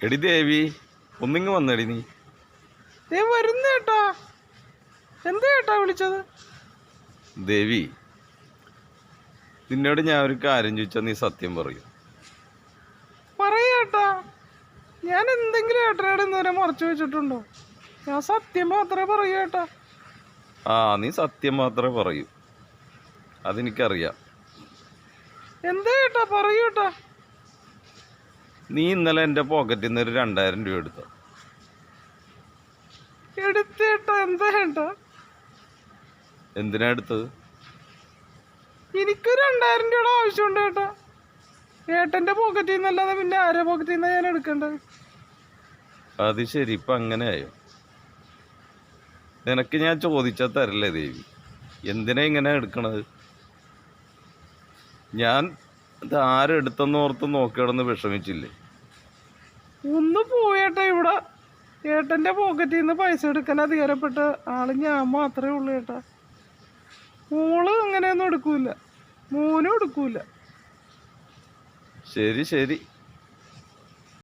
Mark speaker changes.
Speaker 1: എടി ദേവി, ഒന്നിങ്ങ് വന്നെടി നീ.
Speaker 2: വരുന്ന ചേട്ടാ. എന്താ ചേട്ടാ വിളിച്ചത്?
Speaker 1: ദേവി, നിന്നോട് ഞാൻ ഒരു കാര്യം ചോദിച്ചാൽ നീ സത്യം പറയൂ.
Speaker 2: പറയേട്ടാ, ഞാൻ എന്തെങ്കിലും ഏട്ടനോട് ഇന്നുവരെ മറച്ചു വെച്ചിട്ടുണ്ടോ? ഞാൻ സത്യം മാത്രമേ പറയൂ ചേട്ടാ.
Speaker 1: നീ സത്യം മാത്രമേ പറയൂ, അതെനിക്കറിയാം.
Speaker 2: എന്താ ചേട്ടാ പറയൂ ചേട്ടാ.
Speaker 1: നീ ഇന്നലെ എൻ്റെ പോക്കറ്റിൽ നിന്ന് ഒരു 2000 രൂപ എടുത്തോ?
Speaker 2: എടുത്തേട്ടാ. എന്താ ചേട്ടാ?
Speaker 1: എന്തിനാ എടുത്തത്?
Speaker 2: എനിക്ക് 2000 രൂപയുടെ ആവശ്യമുണ്ട് ചേട്ടാ. ഏട്ടന്റെ പോക്കറ്റിൽ നിന്നല്ലാതെ പിന്നെ ആരെ പോക്കറ്റിൽ നിന്നാ ഞാൻ എടുക്കേണ്ടത്?
Speaker 1: അത് ശരി, ഇപ്പം അങ്ങനെയായോ? നിനക്ക് ഞാൻ ചോദിച്ചാൽ തരല്ലേ ദേവി? എന്തിനാ ഇങ്ങനെ എടുക്കണത്? ഞാൻ ഇത് ആരെടുത്തെന്ന് ഓർത്ത് നോക്കിയിടന്ന് വിഷമിച്ചില്ലേ?
Speaker 2: ഒന്ന് പോയേട്ടാ. ഇവിടെ ഏട്ടന്റെ പോക്കറ്റിൽ നിന്ന് പൈസ എടുക്കാൻ അധികാരപ്പെട്ട ആള് ഞാൻ മാത്രമേ ഉള്ളൂ ചേട്ടാ. മോള് അങ്ങനെയൊന്നും എടുക്കൂല, മോനും എടുക്കൂല.
Speaker 1: ശരി ശരി.